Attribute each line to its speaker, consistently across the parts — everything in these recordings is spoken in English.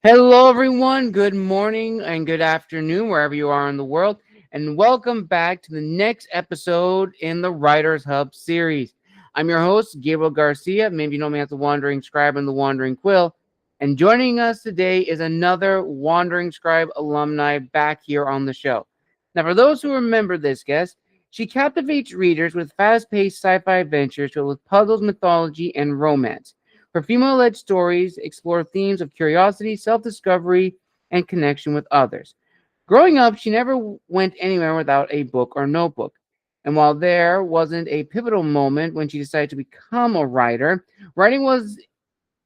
Speaker 1: Hello, everyone. Good morning and good afternoon, wherever you are in the world. And welcome back to the next episode in the Writers Hub series. I'm your host, Gabriel Garcia. Maybe you know me as the Wandering Scribe and the Wandering Quill. And joining us today is another Wandering Scribe alumni back here on the show. Now, for those who remember this guest, she captivates readers with fast paced sci fi adventures filled with puzzles, mythology, and romance. Her female-led stories explore themes of curiosity, self-discovery, and connection with others. Growing up, she never went anywhere without a book or notebook. And while there wasn't a pivotal moment when she decided to become a writer, writing was,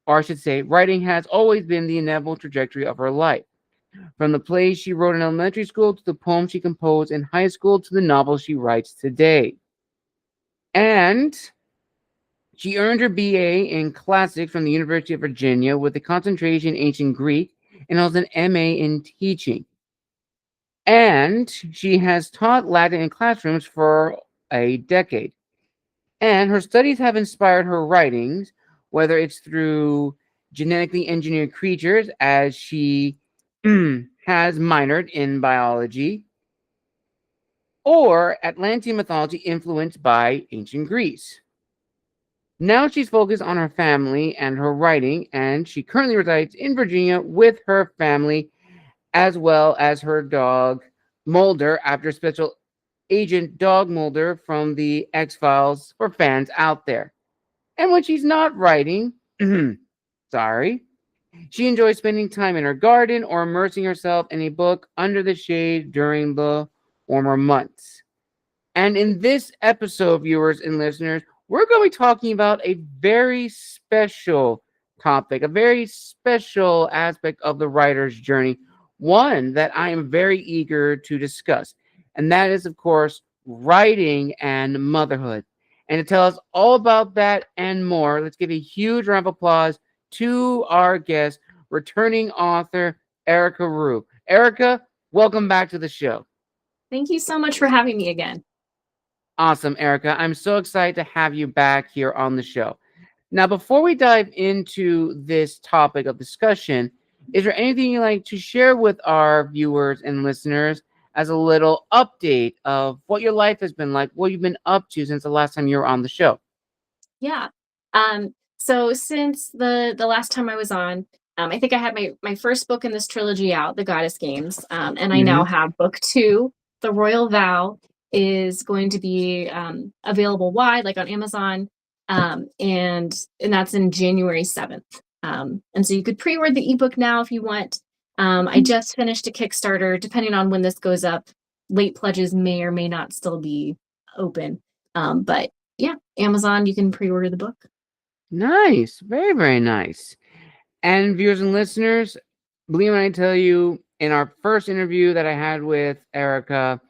Speaker 1: or I should say, writing has always been the inevitable trajectory of her life. From the plays she wrote in elementary school to the poems she composed in high school to the novels she writes today. And she earned her BA in Classics from the University of Virginia with a concentration in ancient Greek and holds an MA in teaching. And she has taught Latin in classrooms for a decade. And her studies have inspired her writings, whether it's through genetically engineered creatures, as she has minored in biology, or Atlantean mythology influenced by ancient Greece. Now she's focused on her family and her writing, and she currently resides in Virginia with her family as well as her dog Mulder, after Special Agent Dog Mulder from the X Files for fans out there. And when she's not writing, sorry, she enjoys spending time in her garden or immersing herself in a book under the shade during the warmer months. And in this episode, viewers and listeners, we're going to be talking about a very special topic, a very special aspect of the writer's journey, one that I am very eager to discuss. And that is, of course, writing and motherhood. And to tell us all about that and more, let's give a huge round of applause to our guest, returning author Erica Rue. Erica, welcome back to the show.
Speaker 2: Thank you so much for having me again.
Speaker 1: Awesome, Erica. I'm so excited to have you back here on the show. Now, before we dive into this topic of discussion, is there anything you'd like to share with our viewers and listeners as a little update of what your life has been like, what you've been up to since the last time you were on the show?
Speaker 2: Yeah. So since the last time I was on, I think I had my first book in this trilogy out, The Goddess Games, and I now
Speaker 1: Hmm.
Speaker 2: have book two, The Royal Vow, is going to be available wide, like on Amazon, and that's in January 7th. And so you could pre-order the ebook now if you want. I just finished a Kickstarter. Depending on when this goes up, late pledges may or may not still be open. But yeah, Amazon, you can pre-order the book.
Speaker 1: Nice. Very, very nice. And viewers and listeners, believe when I tell you, in our first interview that I had with Erica,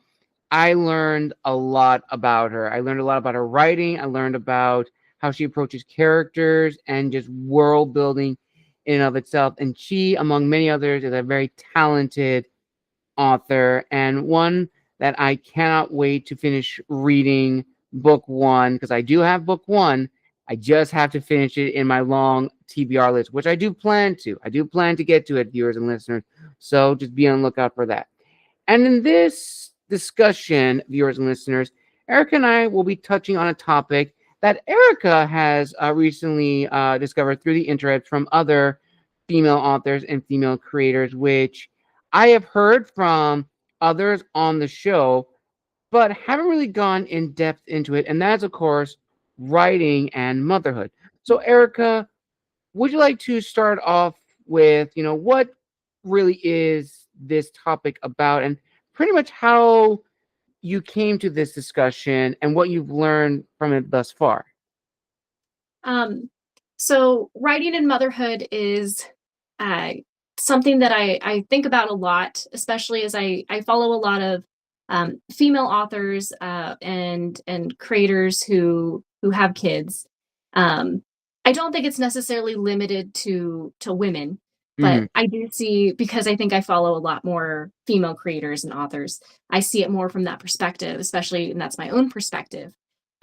Speaker 1: I learned a lot about her. I learned a lot about her writing. I learned about how she approaches characters and just world building in and of itself. And she, among many others, is a very talented author and one that I cannot wait to finish reading book one, because I do have book one. I just have to finish it in my long TBR list, which I do plan to. I do plan to get to it, viewers and listeners. So just be on the lookout for that. And in this discussion, viewers and listeners, Erica and I will be touching on a topic that Erica has recently discovered through the internet from other female authors and female creators, which I have heard from others on the show, but haven't really gone in depth into it. And that's, of course, writing and motherhood. So, Erica, would you like to start off with, what really is this topic about and pretty much how you came to this discussion and what you've learned from it thus far?
Speaker 2: Um, so writing and motherhood is uh, something that I think about a lot, especially as I follow a lot of female authors and creators who have kids. Um, I don't think it's necessarily limited to women, but
Speaker 1: Hmm.
Speaker 2: I do see, because I think I follow a lot more female creators and authors. I see it more from that perspective, especially, and that's my own perspective.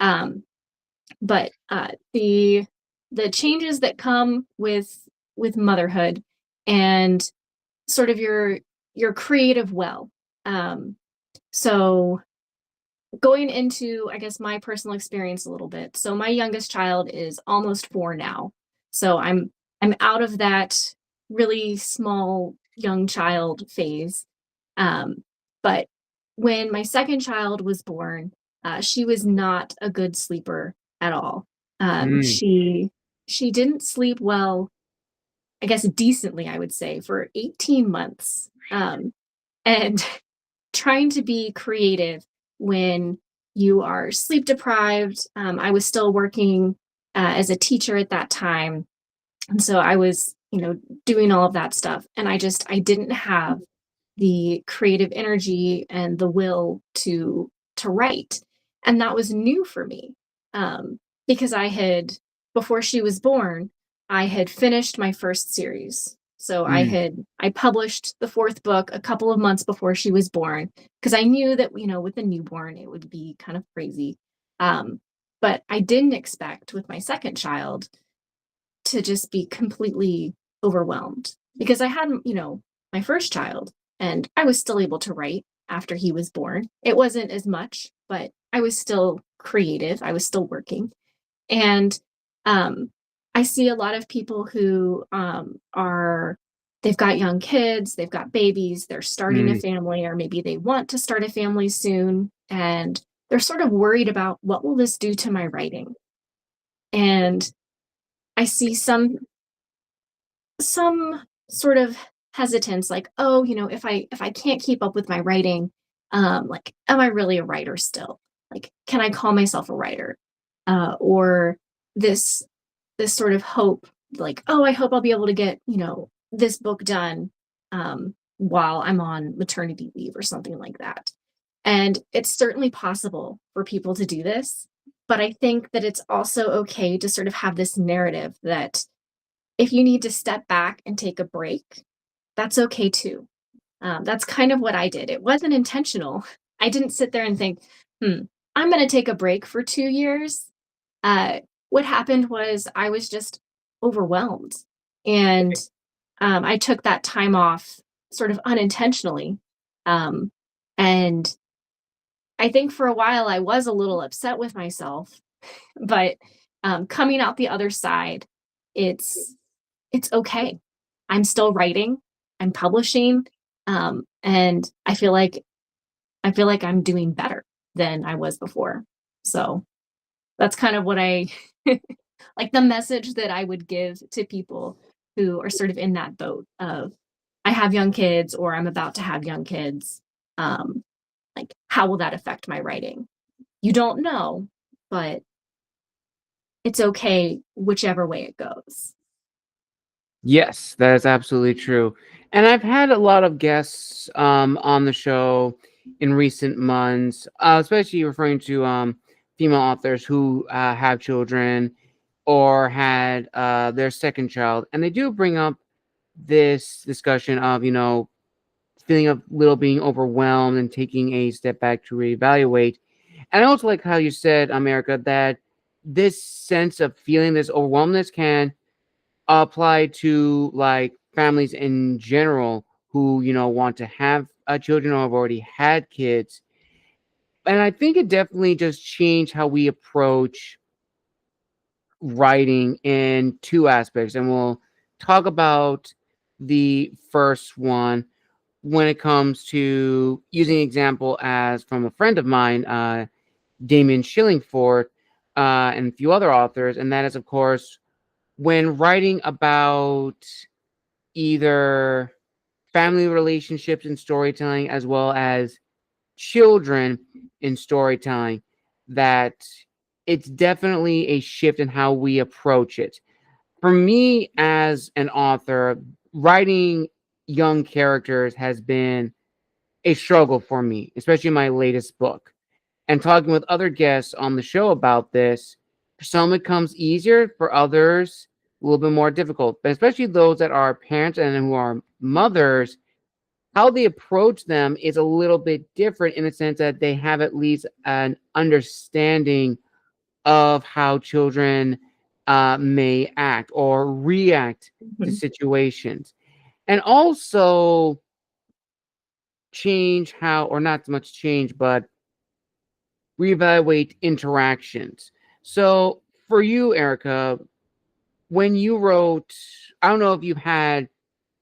Speaker 2: Um, but the changes that come with motherhood and sort of your creative well. Um, so going into, I guess, my personal experience a little bit. So my youngest child is almost 4 now. So I'm out of that really small young child phase. Um, but when my second child was born, she was not a good sleeper at all. Um,
Speaker 1: Mm,
Speaker 2: she she didn't sleep well, I guess decently, I would say, for 18 months. And trying to be creative when you are sleep deprived. I was still working as a teacher at that time. And so I was, doing all of that stuff. And I didn't have the creative energy and the will to write. And that was new for me. Because before she was born, I had finished my first series. So
Speaker 1: mm,
Speaker 2: I published the fourth book a couple of months before she was born, because I knew that, with a newborn, it would be kind of crazy. Um, but I didn't expect with my second child to just be completely overwhelmed, because I had, my first child, and I was still able to write after he was born. It wasn't as much, but I was still creative. I was still working. And um, I see a lot of people who they've got young kids, they've got babies, they're starting a
Speaker 1: mm.
Speaker 2: family, or maybe they want to start a family soon, and they're sort of worried about, what will this do to my writing? And I see some sort of hesitance, like, oh, if I can't keep up with my writing, like, am I really a writer still? Like, can I call myself a writer? Or this this sort of hope, like, oh, I hope I'll be able to get, this book done while I'm on maternity leave or something like that. And it's certainly possible for people to do this, but I think that it's also okay to sort of have this narrative that if you need to step back and take a break, that's okay too. That's kind of what I did. It wasn't intentional. I didn't sit there and think, I'm going to take a break for 2 years. Uh, what happened was I was just overwhelmed. And I took that time off sort of unintentionally. Um, and I think for a while I was a little upset with myself, but coming out the other side, it's it's okay. I'm still writing, I'm publishing, and I feel like I'm doing better than I was before. So that's kind of what I like, the message that I would give to people who are sort of in that boat of, I have young kids, or I'm about to have young kids. Um, like, how will that affect my writing? You don't know, but it's okay whichever way it goes.
Speaker 1: Yes, that is absolutely true. And I've had a lot of guests on the show in recent months, especially referring to female authors who have children or had their second child. And they do bring up this discussion of, feeling of little being overwhelmed and taking a step back to reevaluate. And I also like how you said, America, that this sense of feeling this overwhelmness can apply to like families in general who want to have children or have already had kids. And I think it definitely just changed how we approach writing in two aspects, and we'll talk about the first one when it comes to using an example as from a friend of mine, Damien Shillingford, and a few other authors, and that is, of course, when writing about either family relationships in storytelling as well as children in storytelling, that it's definitely a shift in how we approach it. For me, as an author, writing young characters has been a struggle for me, especially my latest book. And talking with other guests on the show about this, for some it comes easier, for others a little bit more difficult. But especially those that are parents and who are mothers, how they approach them is a little bit different in the sense that they have at least an understanding of how children may act or react to
Speaker 2: Mhm.
Speaker 1: situations. and also change how, or not so much change, but reevaluate interactions. So for you, Erica, when you wrote, I don't know if you've had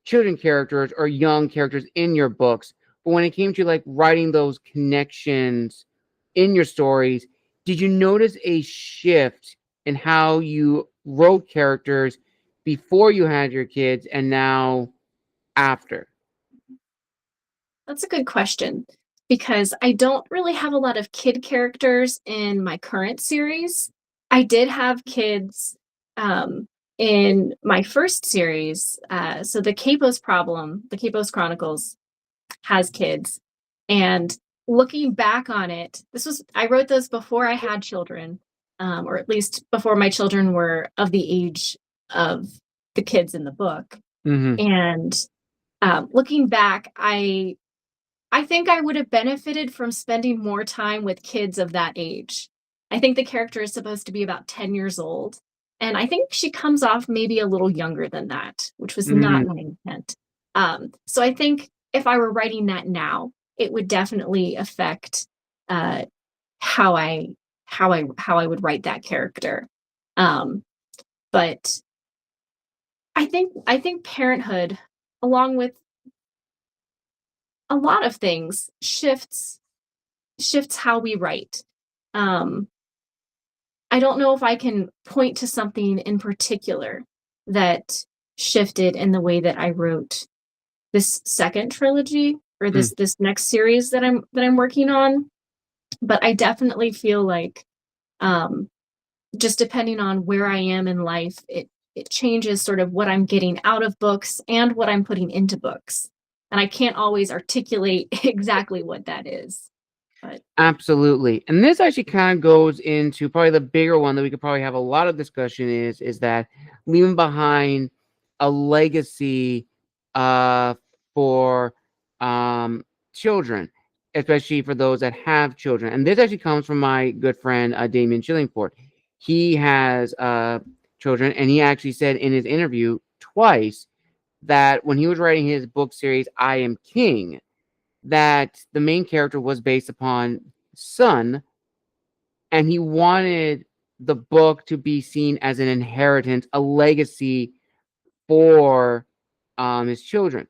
Speaker 1: children characters or young characters in your books, but when it came to like writing those connections in your stories, did you notice a shift in how you wrote characters before you had your kids and now after?
Speaker 2: That's a good question because I don't really have a lot of kid characters in my current series. I did have kids in my first series. So the Capos problem, the Capos Chronicles, has kids. And looking back on it, I wrote those before I had children, or at least before my children were of the age of the kids in the book.
Speaker 1: Mm-hmm.
Speaker 2: And looking back, I think I would have benefited from spending more time with kids of that age. I think the character is supposed to be about 10 years old, and I think she comes off maybe a little younger than that, which was
Speaker 1: Mm-hmm.
Speaker 2: not my intent. So I think if I were writing that now, it would definitely affect uh, how I would write that character. Um, but I think parenthood, along with a lot of things, shifts how we write. Um, I don't know if I can point to something in particular that shifted in the way that I wrote this second trilogy or this next series that I'm working on, but I definitely feel like um, just depending on where I am in life, it changes sort of what I'm getting out of books and what I'm putting into books. And I can't always articulate exactly what that is. But
Speaker 1: Absolutely. And this actually kind of goes into probably the bigger one that we could probably have a lot of discussion is that leaving behind a legacy uh for children, especially for those that have children. And this actually comes from my good friend Damien Chillingford. He has children, and he actually said in his interview twice that when he was writing his book series I Am King, that the main character was based upon son, and he wanted the book to be seen as an inheritance, a legacy for his children.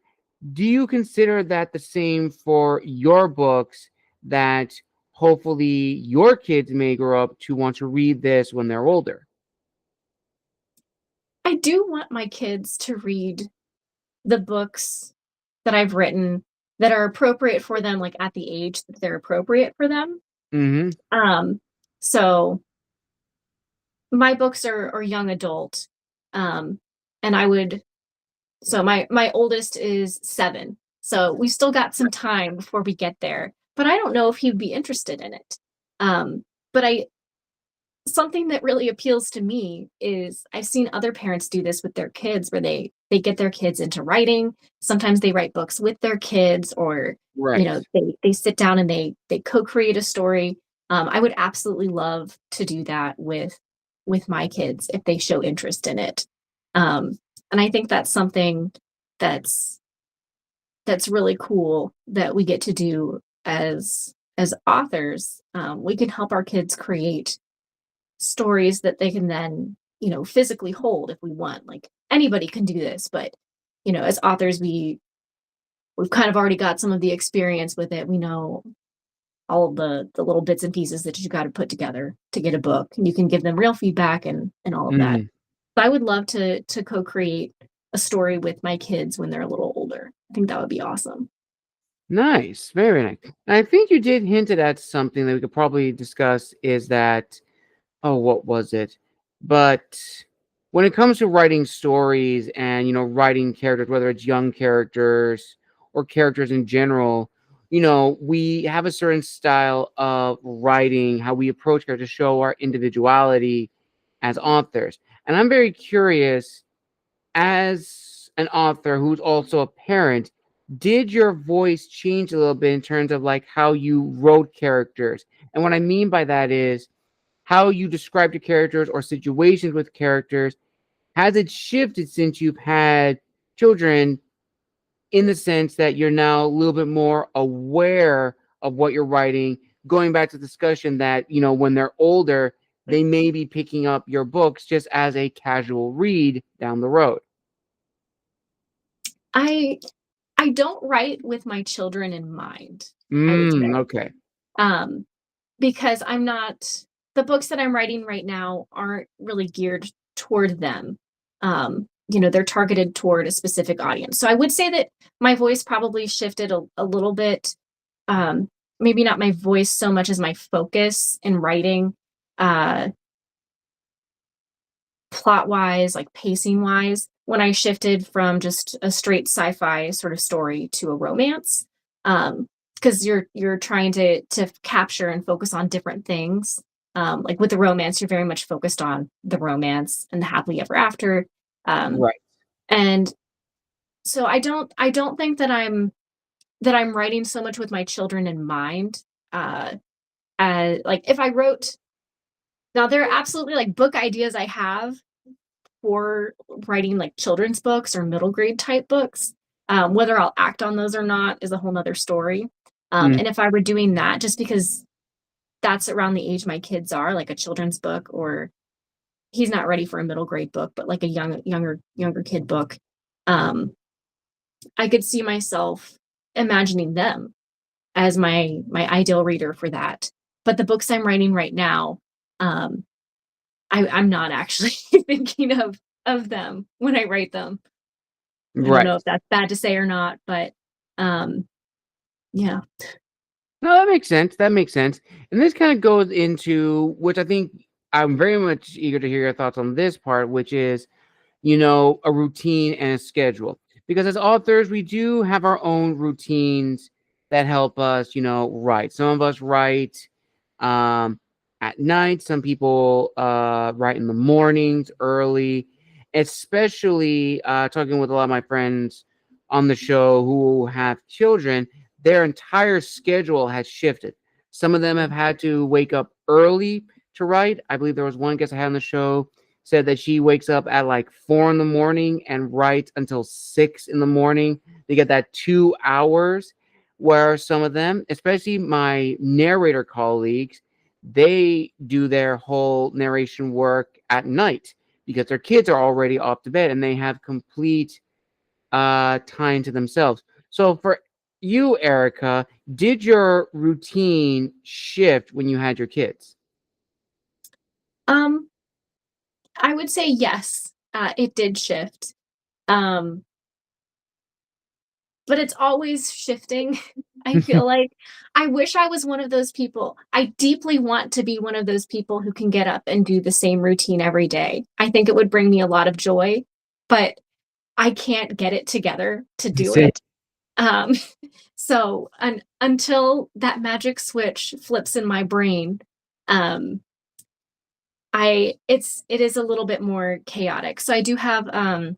Speaker 1: Do you consider that the same for your books, that hopefully your kids may grow up to want to read this when they're older?
Speaker 2: I do want my kids to read the books that I've written that are appropriate for them, like at the age that they're appropriate for them.
Speaker 1: Mm-hmm.
Speaker 2: Um, so my books are young adult. Um, and I would so my oldest is 7. So we still got some time before we get there. But I don't know if he'd be interested in it. But I something that really appeals to me is I've seen other parents do this with their kids where they get their kids into writing. Sometimes they write books with their kids, or
Speaker 1: Right.
Speaker 2: they sit down and they co-create a story. I would absolutely love to do that with my kids if they show interest in it. And I think that's something that's that's really cool that we get to do as authors. We can help our kids create stories that they can then physically hold if we want. Like anybody can do this, but as authors, we've kind of already got some of the experience with it. We know all of the little bits and pieces that you got to put together to get a book, and you can give them real feedback and all of that.
Speaker 1: Mm-hmm.
Speaker 2: But I would love to co-create a story with my kids when they're a little older. I think that would be awesome.
Speaker 1: Nice, very nice. And I think you did hint at something that we could probably discuss, is that, oh, what was it? But when it comes to writing stories and writing characters, whether it's young characters or characters in general, we have a certain style of writing, how we approach characters to show our individuality as authors. And I'm very curious, as an author who's also a parent, did your voice change a little bit in terms of like how you wrote characters? And what I mean by that is how you describe your characters or situations with characters. Has it shifted since you've had children in the sense that you're now a little bit more aware of what you're writing. Going back to the discussion that, when they're older, they may be picking up your books just as a casual read down the road.
Speaker 2: I I don't write with my children in mind, I would say.
Speaker 1: Okay.
Speaker 2: Um, because I'm not the books that I'm writing right now aren't really geared toward them. They're targeted toward a specific audience. So I would say that my voice probably shifted a little bit. Maybe not my voice so much as my focus in writing, uh, plot wise, like pacing wise, when I shifted from just a straight sci-fi sort of story to a romance. Because you're trying to capture and focus on different things. Like with the romance, you're very much focused on the romance and the happily ever after. Um,
Speaker 1: Right.
Speaker 2: and so I don't think that I'm writing so much with my children in mind. As like if I wrote now there are absolutely like book ideas I have for writing like children's books or middle grade type books. Whether I'll act on those or not is a whole nother story.
Speaker 1: Mm,
Speaker 2: And if I were doing that, just because that's around the age my kids are, like a children's book, or he's not ready for a middle grade book, but like a younger kid book, um, I could see myself imagining them as my ideal reader for that. But the books I'm writing right now, um, I'm not actually thinking of them when I write them. I don't
Speaker 1: right.
Speaker 2: know if that's bad to say or not, but um, yeah.
Speaker 1: No, that makes sense. That makes sense. And this kind of goes into which I think I'm very much eager to hear your thoughts on this part, which is, a routine and a schedule. Because as authors, we do have our own routines that help us, write. Some of us write um, at night. Some people write in the mornings early, especially talking with a lot of my friends on the show who have children. Their entire schedule has shifted. Some of them have had to wake up early to write. I believe there was one guest I had on the show said that she wakes up at like 4 in the morning and writes until 6 in the morning. They get that 2 hours. Where some of them, especially my narrator colleagues, they do their whole narration work at night because their kids are already off to bed and they have complete time to themselves. So for you, Erica, did your routine shift when you had your kids?
Speaker 2: Um, I would say yes, it did shift. Um, but it's always shifting. I feel like I wish I was one of those people. I deeply want to be one of those people who can get up and do the same routine every day. I think it would bring me a lot of joy, but I can't get it together to do
Speaker 1: Same.
Speaker 2: it. Um, so until that magic switch flips in my brain, um, it is a little bit more chaotic. So I do have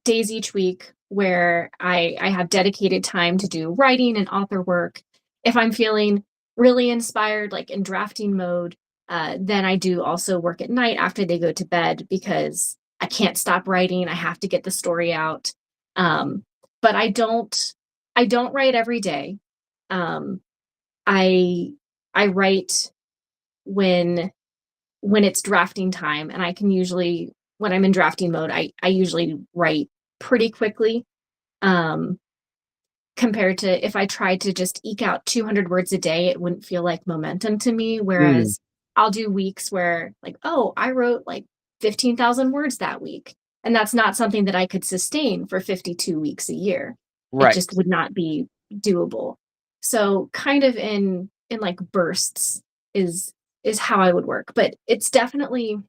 Speaker 2: days each week where I have dedicated time to do writing and author work. If I'm feeling really inspired, like in drafting mode, then I do also work at night after they go to bed because I can't stop writing. I have to get the story out. Um, but I don't write every day. Um, I I write when when it's drafting time, and I can usually when I'm in drafting mode, I usually write pretty quickly. Um, Compared to if I tried to just eke out 200 words a day, it wouldn't feel like momentum to me.
Speaker 1: Mm,
Speaker 2: Whereas I'll do weeks where, like, oh, I wrote like 15,000 words that week. And that's not something that I could sustain for 52 weeks a year. It
Speaker 1: right.
Speaker 2: just would not be doable. So kind of in like bursts is how I would work. But it definitely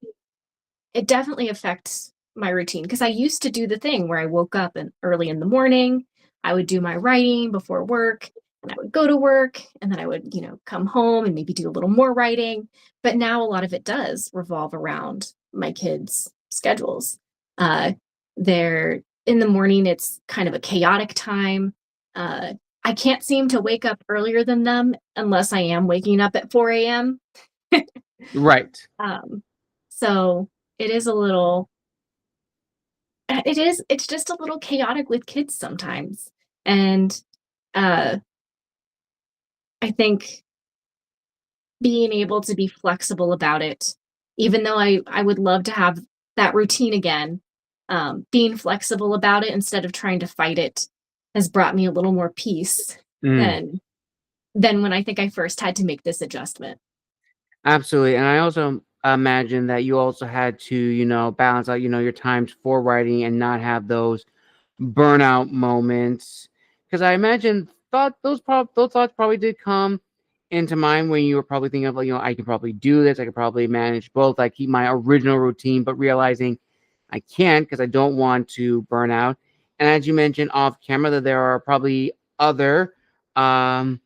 Speaker 2: affects my routine because I used to do the thing where I woke up and early in the morning, I would do my writing before work, and I would go to work, and then I would, come home and maybe do a little more writing. But now a lot of it does revolve around my kids' schedules. Uh, they're in the morning, it's kind of a chaotic time. Uh, I can't seem to wake up earlier than them unless I am waking up at 4 a.m.
Speaker 1: Right.
Speaker 2: Um, so it is a little It's just a little chaotic with kids sometimes. And uh I think being able to be flexible about it, even though I would love to have that routine again, being flexible about it instead of trying to fight it has brought me a little more peace
Speaker 1: Mm,
Speaker 2: than than when I think I first had to make this adjustment.
Speaker 1: absolutely. And I also imagine that you also had to, balance out, your times for writing and not have those burnout moments. Because I imagine those thoughts probably did come into mind when you were probably thinking of, like, I can probably do this. I could probably manage both. I keep my original routine, but realizing I can't because I don't want to burn out. And as you mentioned off camera, that there are probably other um,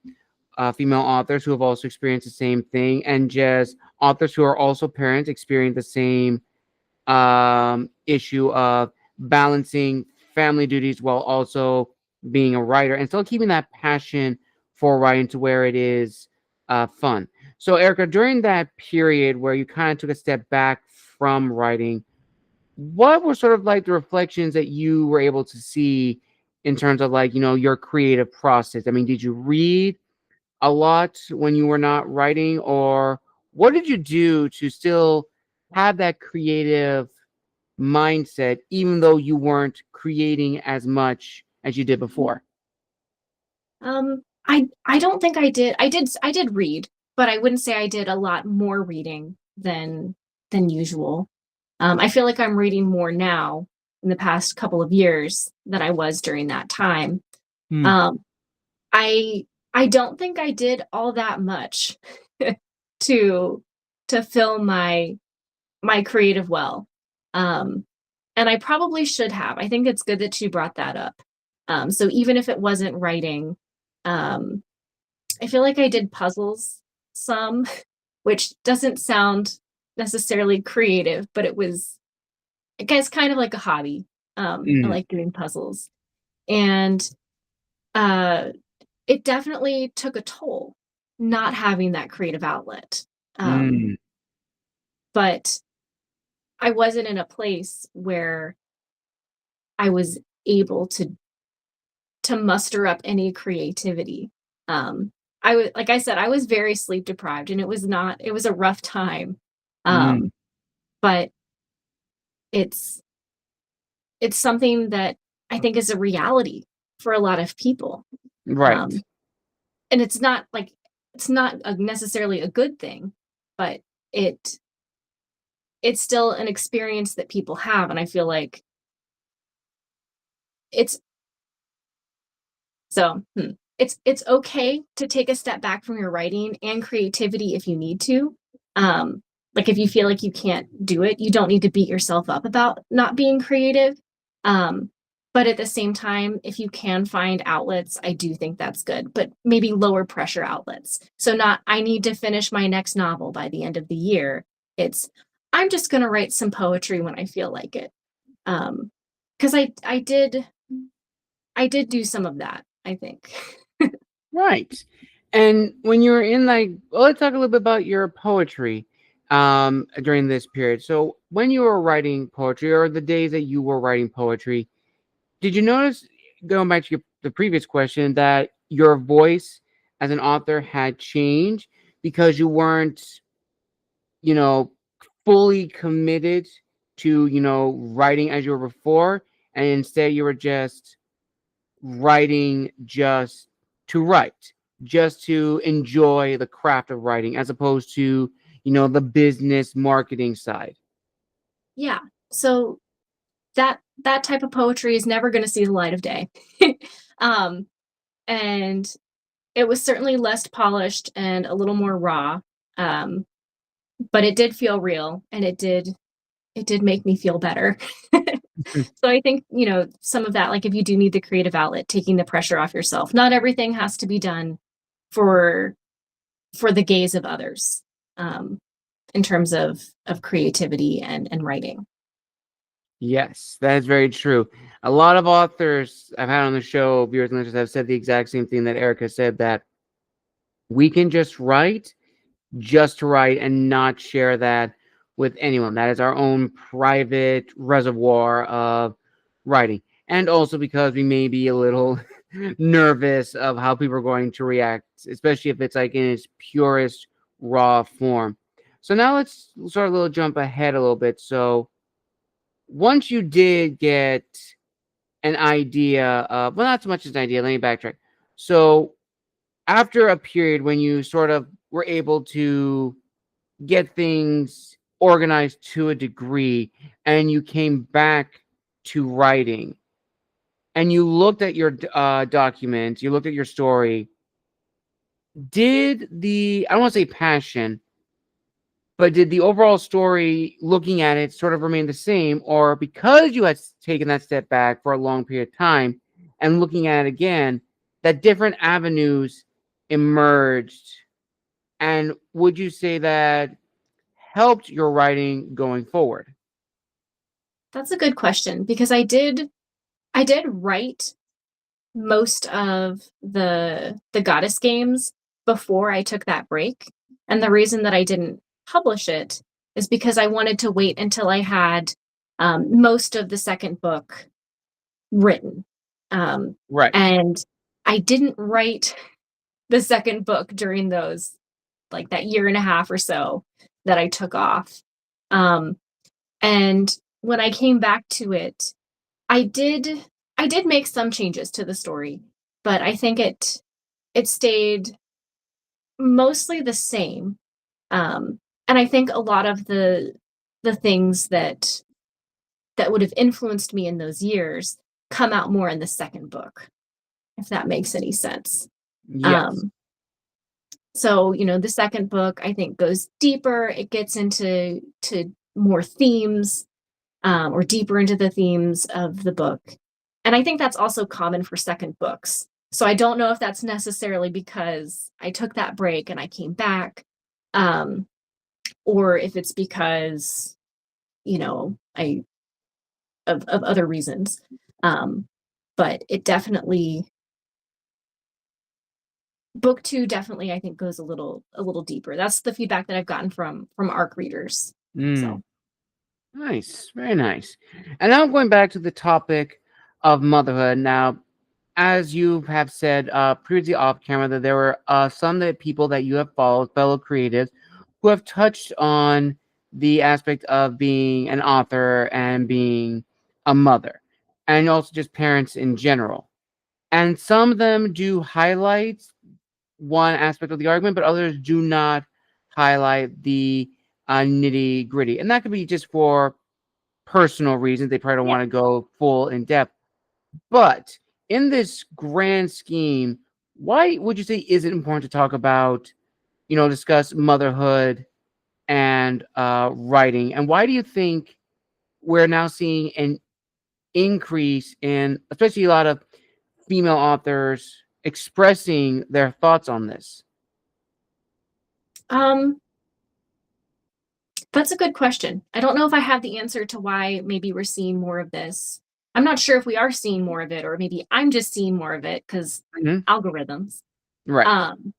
Speaker 1: female authors who have also experienced the same thing, and just authors who are also parents experience the same issue of balancing family duties while also being a writer and still keeping that passion for writing to where it is fun. So, Erica, during that period where you kind of took a step back from writing, what were sort of like the reflections that you were able to see in terms of, like, your creative process? I mean, did you read a lot when you were not writing, or what did you do to still have that creative mindset even though you weren't creating as much as you did before?
Speaker 2: I don't think I did. I did read, but I wouldn't say I did a lot more reading than usual. I feel like I'm reading more now in the past couple of years than I was during that time.
Speaker 1: Hmm.
Speaker 2: Um, I I don't think I did all that much to fill my creative well. Um, and I probably should have. I think it's good that you brought that up. So even if it wasn't writing, um, I feel like I did puzzles some, which doesn't sound necessarily creative, but it was, I guess, kind of like a hobby. I
Speaker 1: Mm,
Speaker 2: like doing puzzles. And uh, it definitely took a toll not having that creative outlet. Um,
Speaker 1: mm,
Speaker 2: but I wasn't in a place where I was able to muster up any creativity. I was, like I said, I was very sleep deprived, and it was a rough time.
Speaker 1: mm.
Speaker 2: Um, but it's it's something that I think is a reality for a lot of people.
Speaker 1: Right.
Speaker 2: Um, and it's not necessarily a good thing, but it it's still an experience that people have, and I feel like it's So, it's okay to take a step back from your writing and creativity if you need to. Um, like if you feel like you can't do it, you don't need to beat yourself up about not being creative. Um, but at the same time, if you can find outlets, I do think that's good, but maybe lower pressure outlets. So not I need to finish my next novel by the end of the year. It's I'm just going to write some poetry when I feel like it. Um, because I did do some of that, I think.
Speaker 1: Right. And when you were in, like, well, let's talk a little bit about your poetry during this period. So when you were writing poetry, or the days that you were writing poetry, did you notice, going back to the previous question, that your voice as an author had changed because you weren't, you know, fully committed to, writing as you were before, and instead you were just writing just to write, just to enjoy the craft of writing, as opposed to, the business marketing side?
Speaker 2: Yeah. So that type of poetry is never going to see the light of day. um, and it was certainly less polished and a little more raw. Um, but it did feel real, and it did make me feel better. So I think, some of that, like if you do need the creative outlet, taking the pressure off yourself. Not everything has to be done for the gaze of others. Um, in terms of creativity and writing.
Speaker 1: Yes, that is very true. A lot of authors I've had on the show, viewers and listeners, have said the exact same thing that Erica said, that we can just to write and not share that with anyone. That is our own private reservoir of writing. And also because we may be a little nervous of how people are going to react, especially if it's like in its purest raw form. So now let's sort of a little jump ahead a little bit. So once you did get an idea of, well, not so much as an idea, let me backtrack. So after a period when you sort of were able to get things organized to a degree and you came back to writing and you looked at your documents, you looked at your story, did the, I don't want to say passion, but did the overall story, looking at it, sort of remain the same? Or because you had taken that step back for a long period of time and looking at it again, that different avenues emerged? And would you say that helped your writing going forward?
Speaker 2: That's a good question because I did write most of the goddess games before I took that break. And the reason that I didn't publish it is because I wanted to wait until I had most of the second book written. Um,
Speaker 1: Right.
Speaker 2: and I didn't write the second book during those, like that year and a half or so that I took off. Um, and when I came back to it, I did I did make some changes to the story, but I think it stayed mostly the same. And I think a lot of the things that would have influenced me in those years come out more in the second book, if that makes any sense.
Speaker 1: Yes.
Speaker 2: Um, so the second book I think goes deeper. It gets into to more themes, or deeper into the themes of the book. And I think that's also common for second books. So I don't know if that's necessarily because I took that break and I came back, um, or if it's because, I of other reasons. Um, but it definitely book two definitely I think goes a little deeper. That's the feedback that I've gotten from ARC readers. So
Speaker 1: Mm, nice. Very nice. And now going back to the topic of motherhood. Now, as you have said previously off camera, that there were some that people that you have followed, fellow creatives, who have touched on the aspect of being an author and being a mother, and also just parents in general. And some of them do highlight one aspect of the argument, but others do not highlight the nitty gritty. And that could be just for personal reasons. They probably don't
Speaker 2: yeah.
Speaker 1: want to go full in depth. But in this grand scheme, why would you say is it important to talk about, discuss motherhood and writing? And why do you think we're now seeing an increase in, especially a lot of female authors expressing their thoughts on this?
Speaker 2: Um, That's a good question. I don't know if I have the answer to why maybe we're seeing more of this. I'm not sure if we are seeing more of it, or maybe I'm just seeing more of it because
Speaker 1: Mhm.
Speaker 2: algorithms.
Speaker 1: Right.
Speaker 2: Um,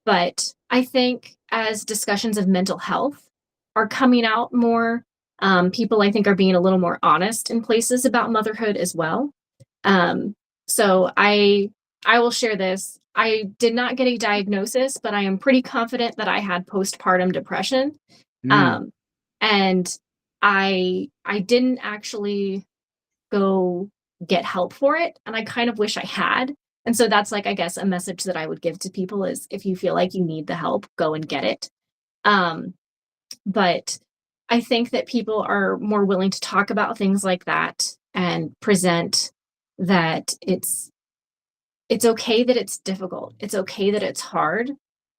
Speaker 2: but I think as discussions of mental health are coming out more, people I think are being a little more honest in places about motherhood as well. Um, so I will share this. I did not get a diagnosis, but I am pretty confident that I had postpartum depression.
Speaker 1: Mm.
Speaker 2: Um, and I didn't actually go get help for it, and I kind of wish I had. And so that's like I guess a message that I would give to people is if you feel like you need the help, go and get it. Um, but I think that people are more willing to talk about things like that and present that it's okay that it's difficult. It's okay that it's hard.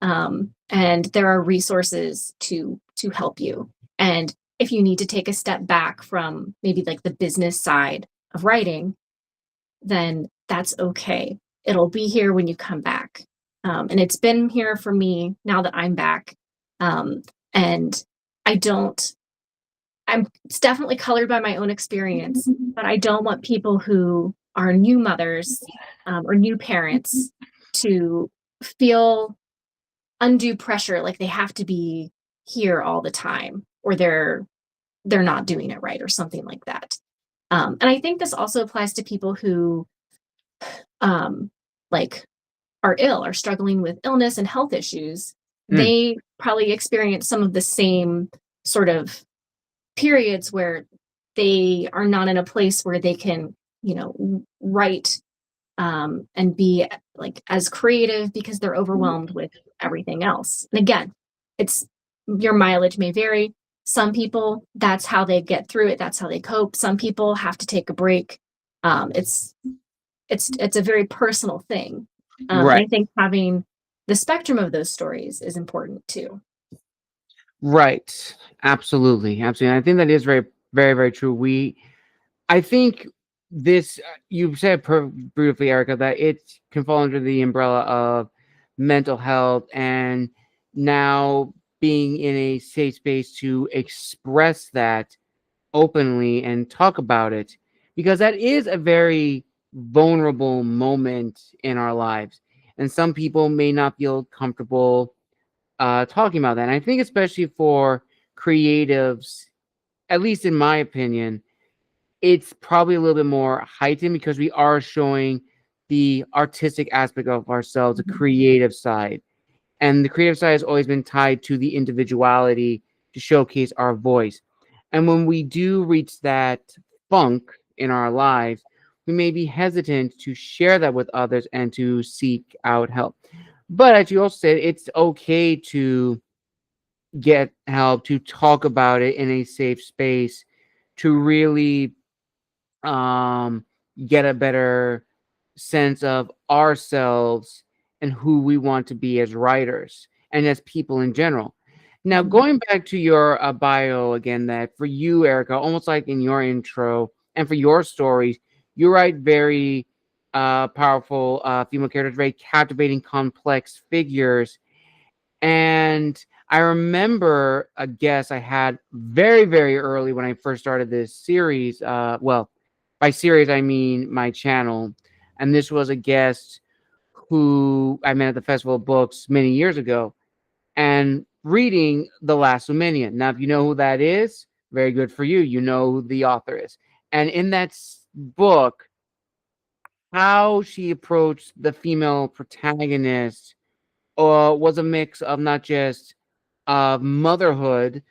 Speaker 2: And there are resources to help you. And if you need to take a step back from maybe like the business side of writing, then that's okay. It'll be here when you come back. And it's been here for me now that I'm back. Um, and I don't, it's definitely colored by my own experience, but I don't want people who are new mothers, or new parents to feel undue pressure, like they have to be here all the time, or they're not doing it right, or something like that. And I think this also applies to people who um, like are ill, are struggling with illness and health issues.
Speaker 1: Mm,
Speaker 2: They probably experience some of the same sort of periods where they are not in a place where they can, write and be like as creative because they're overwhelmed with everything else. And again, it's your mileage may vary. Some people, that's how they get through it. That's how they cope. Some people have to take a break. It's it's a very personal thing, and
Speaker 1: right.
Speaker 2: I think having the spectrum of those stories is important too.
Speaker 1: Right. Absolutely. Absolutely. I think that is very, very, very true. I think this, you said beautifully, Erica, that it can fall under the umbrella of mental health and now being in a safe space to express that openly and talk about it because that is a very vulnerable moment in our lives. And some people may not feel comfortable talking about that. And I think, especially for creatives, at least in my opinion, it's probably a little bit more heightened because we are showing the artistic aspect of ourselves, the
Speaker 2: Mhm.
Speaker 1: creative side. And the creative side has always been tied to the individuality to showcase our voice. And when we do reach that funk in our lives, we may be hesitant to share that with others and to seek out help. But as you also said, it's okay to get help, to talk about it in a safe space, to really um, get a better sense of ourselves and who we want to be as writers and as people in general. Now,
Speaker 2: Mhm.
Speaker 1: going back to your bio again, that for you, Erica, almost like in your intro and for your stories, you write very powerful female characters, very captivating, complex figures. And I remember a guest I had very, very early when I first started this series. Well, by series, I mean my channel. And this was a guest who I met at the Festival of Books many years ago and reading The Last Luminian. Now, if you know who that is, very good for you. You know who the author is. And in that book, how she approached the female protagonist was a mix of not just motherhood,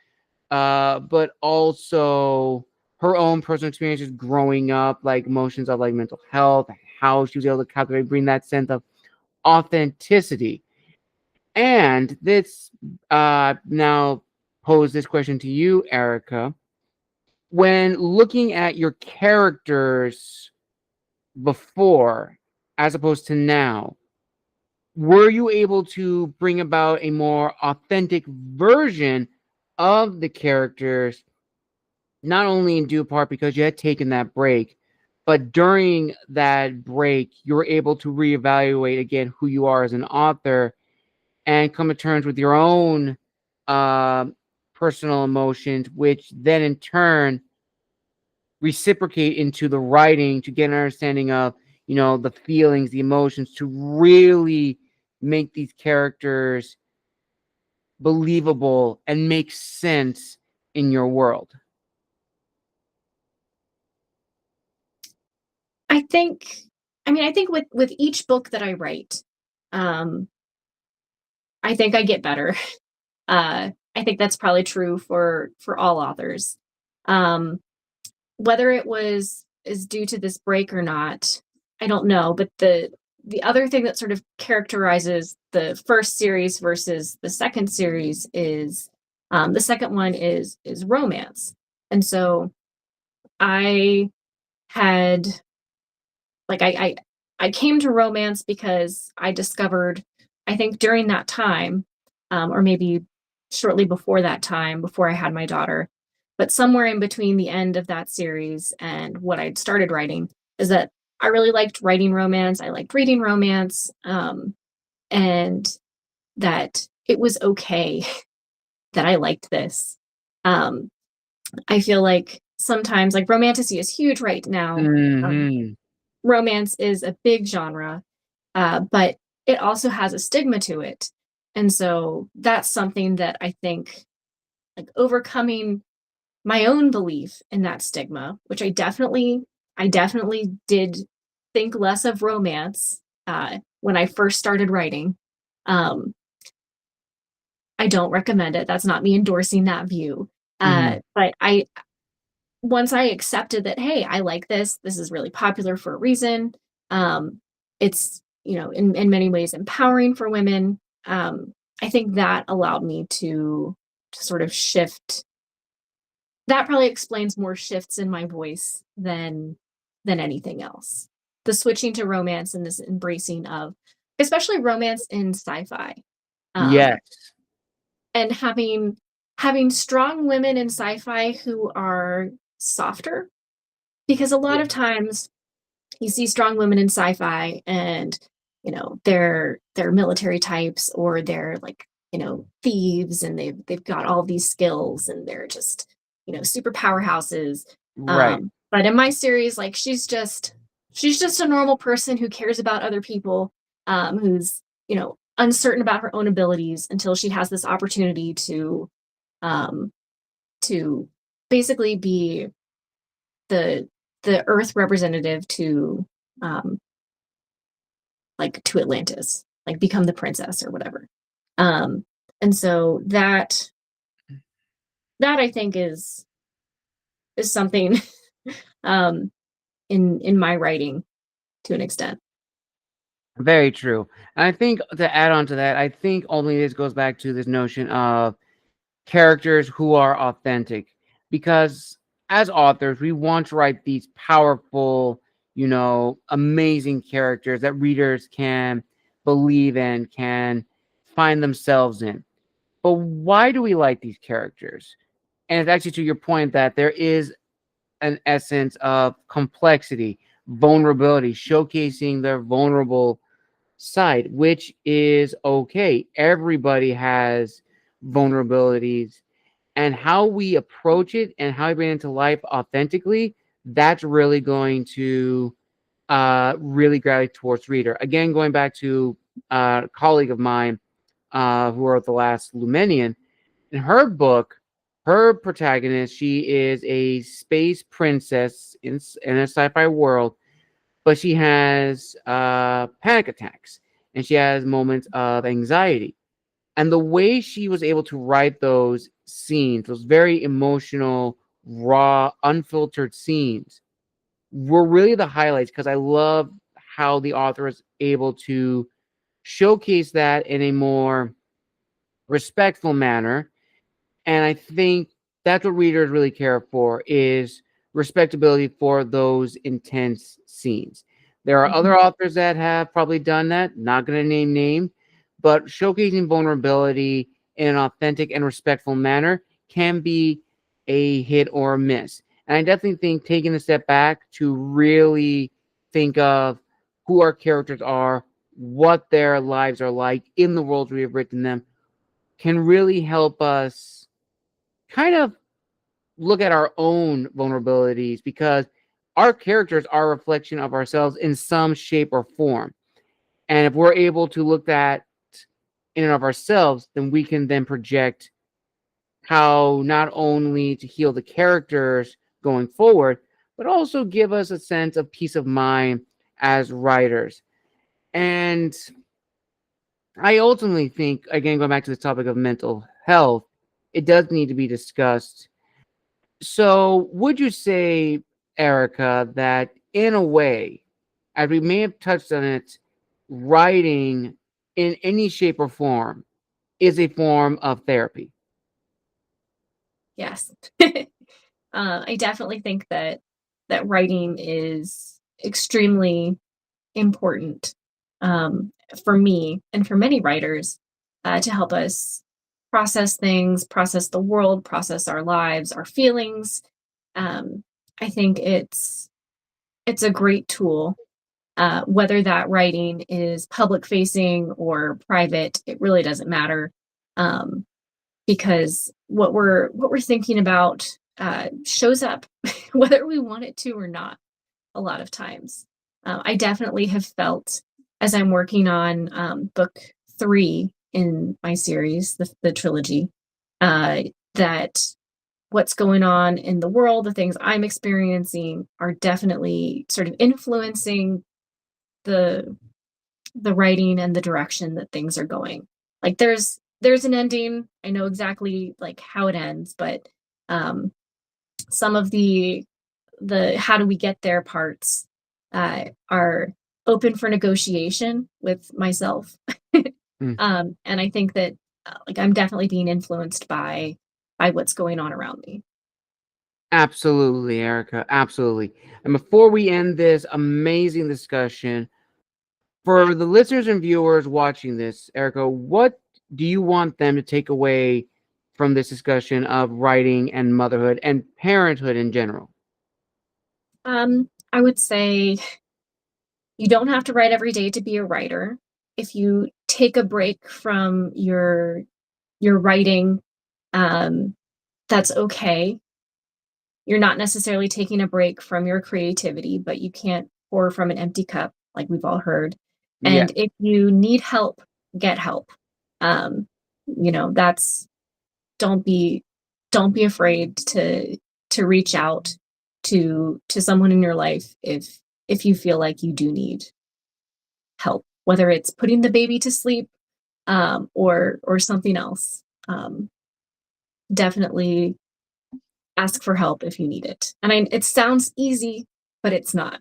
Speaker 1: but also her own personal experiences growing up, like emotions of like mental health, how she was able to captivate, bring that sense of authenticity. And this now pose this question to you, Erica. When looking at your characters before as opposed to now, were you able to bring about a more authentic version of the characters, not only in due part because you had taken that break, but during that break, you were able to reevaluate again who you are as an author and come to terms with your own uh, personal emotions, which then in turn reciprocate into the writing to get an understanding of, the feelings, the emotions, to really make these characters believable and make sense in your world.
Speaker 2: I think, I think with each book that I write, um, I think I get better. I think that's probably true for all authors. Um, Whether it was is due to this break or not, I don't know. But the other thing that sort of characterizes the first series versus the second series is the second one is romance, and so I had like I came to romance because I discovered, I think during that time, or maybe shortly before that time, before I had my daughter, but somewhere in between the end of that series and what I'd started writing, is that I really liked writing romance. I liked reading romance, and that it was okay that I liked this. Um, I feel like sometimes, like, romantasy is huge right now.
Speaker 1: Hmm.
Speaker 2: Romance is a big genre, but it also has a stigma to it. And so that's something that I think, like, overcoming my own belief in that stigma, which I definitely did think less of romance when I first started writing. Um, I don't recommend it. That's not me endorsing that view.
Speaker 1: Hmm.
Speaker 2: But I once I accepted that, hey, I like this. This is really popular for a reason. It's in many ways empowering for women. I think that allowed me to sort of shift. That probably explains more shifts in my voice than anything else. The switching to romance and this embracing of, especially romance in sci-fi, um,
Speaker 1: Yes.
Speaker 2: and having strong women in sci-fi who are softer, because a lot of times you see strong women in sci-fi and they're military types, or they're like thieves, and they've got all these skills and they're just super powerhouses.
Speaker 1: Right.
Speaker 2: But in my series, like she's just a normal person who cares about other people, who's uncertain about her own abilities until she has this opportunity um to basically be the the earth representative to um to Atlantis, like become the princess or whatever. Um, and so that I think is something um in my writing to an extent.
Speaker 1: Very true. And I think to add on to that, I think only this goes back to this notion of characters who are authentic, because as authors we want to write these powerful, amazing characters that readers can believe in, can find themselves in. But why do we like these characters? And it's actually to your point that there is an essence of complexity, vulnerability, showcasing their vulnerable side, which is okay. Everybody has vulnerabilities, and how we approach it and how we bring it into life authentically, that's really going to really gravitate towards reader. Again, going back to a colleague of mine who wrote The Last Lumenian, in her book, her protagonist, she is a space princess in a sci-fi world, but she has panic attacks and she has moments of anxiety. And the way she was able to write those scenes, those very emotional, raw, unfiltered scenes, were really the highlights, because I love how the author was able to showcase that in a more respectful manner. And I think that's what readers really care for, is respectability for those intense scenes. There are
Speaker 2: Mhm.
Speaker 1: other authors that have probably done that, not going to name, but showcasing vulnerability in an authentic and respectful manner can be a hit or a miss. And I definitely think taking a step back to really think of who our characters are, what their lives are like in the world we have written them, can really help us kind of look at our own vulnerabilities, because our characters are a reflection of ourselves in some shape or form. And if we're able to look at in and of ourselves, then we can then project how not only to heal the characters going forward, but also give us a sense of peace of mind as writers. And I ultimately think, again, going back to the topic of mental health, it does need to be discussed. So, would you say, Erica, that in a way, as we may have touched on it, writing in any shape or form is a form of therapy?
Speaker 2: Yes. I definitely think that writing is extremely important, um, for me and for many writers, to help us process things, process the world, process our lives, our feelings. Um, I think it's a great tool, whether that writing is public facing or private. It really doesn't matter, um, because what we're thinking about shows up, whether we want it to or not, a lot of times. I definitely have felt, as I'm working on book 3 in my series, the trilogy, that what's going on in the world, the things I'm experiencing are definitely sort of influencing the writing and the direction that things are going. Like there's an ending. I know exactly like how it ends, but um some of the how do we get there parts are open for negotiation with myself.
Speaker 1: Mm.
Speaker 2: And I think that like I'm definitely being influenced by what's going on around me.
Speaker 1: Absolutely, Erica. Absolutely. And before we end this amazing discussion, for the listeners and viewers watching this, Erica, what do you want them to take away from this discussion of writing and motherhood and parenthood in general?
Speaker 2: I would say you don't have to write every day to be a writer. If you take a break from your writing, um, that's okay. You're not necessarily taking a break from your creativity, but you can't pour from an empty cup, like we've all heard.
Speaker 1: Yeah.
Speaker 2: And if you need help, get help. Um, that's don't be don't be afraid to reach out to someone in your life if you feel like you do need help, whether it's putting the baby to sleep or something else. Definitely ask for help if you need it. And it sounds easy, but it's not.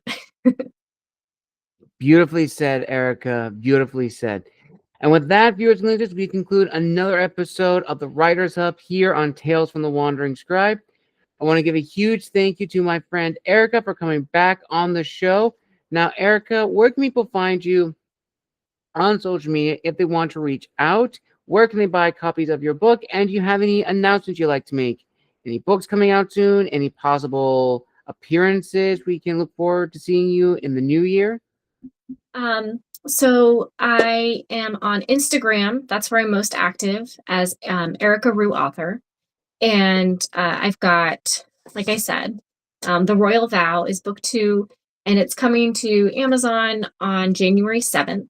Speaker 1: Beautifully said, Erica. Beautifully said. And with that, viewers and listeners, we conclude another episode of the Writers Hub here on Tales from the Wandering Scribe. I want to give a huge thank you to my friend Erica for coming back on the show. Now, Erica, where can people find you on social media if they want to reach out? Where can they buy copies of your book? And do you have any announcements you'd like to make? Any books coming out soon? Any possible appearances we can look forward to seeing you in the new year?
Speaker 2: So I am on Instagram. That's where I'm most active as Erica Rue author. And I've got, like I said, The Royal Vow is book 2, and it's coming to Amazon on January 7th.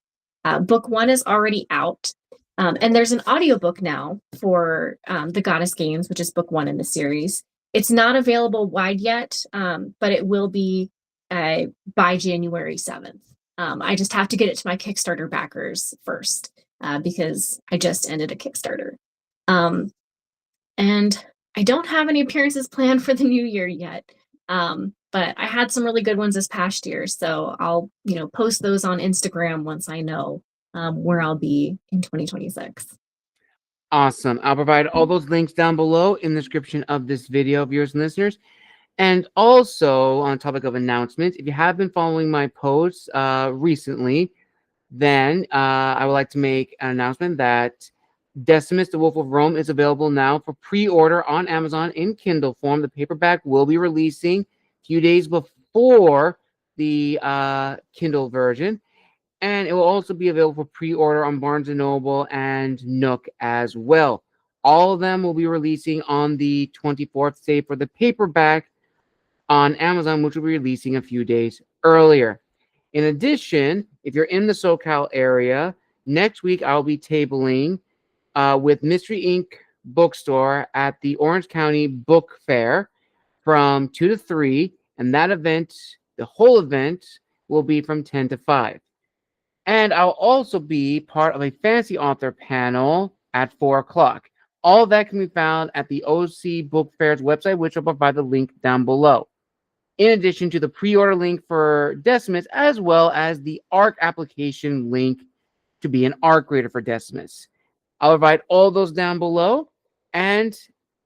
Speaker 2: Book 1 is already out. And there's an audiobook now for The Goddess Games, which is book 1 in the series. It's not available wide yet, but it will be by January 7th. I just have to get it to my Kickstarter backers first because I just ended a Kickstarter. Um, and I don't have any appearances planned for the new year yet. But I had some really good ones this past year. So I'll, post those on Instagram once I know where I'll be in 2026.
Speaker 1: Awesome. I'll provide all those links down below in the description of this video, viewers and listeners. And also, on the topic of announcements, if you have been following my posts recently, then I would like to make an announcement that Decimus, the Wolf of Rome, is available now for pre-order on Amazon in Kindle form. The paperback will be releasing a few days before the Kindle version, and it will also be available for pre-order on Barnes & Noble and Nook as well. All of them will be releasing on the 24th, save for the paperback on Amazon, which will be releasing a few days earlier. In addition, if you're in the SoCal area, next week I'll be tabling with Mystery Inc. Bookstore at the Orange County Book Fair from 2 to 3. And that event, the whole event, will be from 10 to 5. And I'll also be part of a fantasy author panel at 4 o'clock. All of that can be found at the OC Book Fair's website, which I'll provide the link down below. In addition to the pre-order link for Decimus, as well as the ARC application link to be an ARC reader for Decimus. I'll provide all those down below. And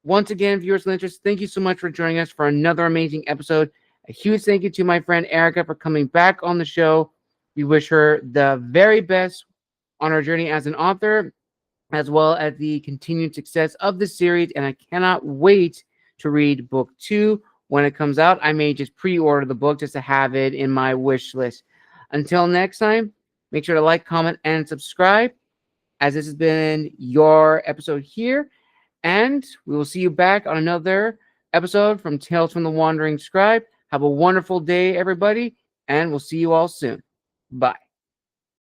Speaker 1: once again, viewers and listeners, thank you so much for joining us for another amazing episode. A huge thank you to my friend Erica for coming back on the show. We wish her the very best on her journey as an author, as well as the continued success of the series. And I cannot wait to read book 2 when it comes out. I may just pre-order the book just to have it in my wish list. Until next time, make sure to like, comment, and subscribe, as this has been your episode here. And we will see you back on another episode from Tales from the Wandering Scribe. Have a wonderful day, everybody, and we'll see you all soon. Bye.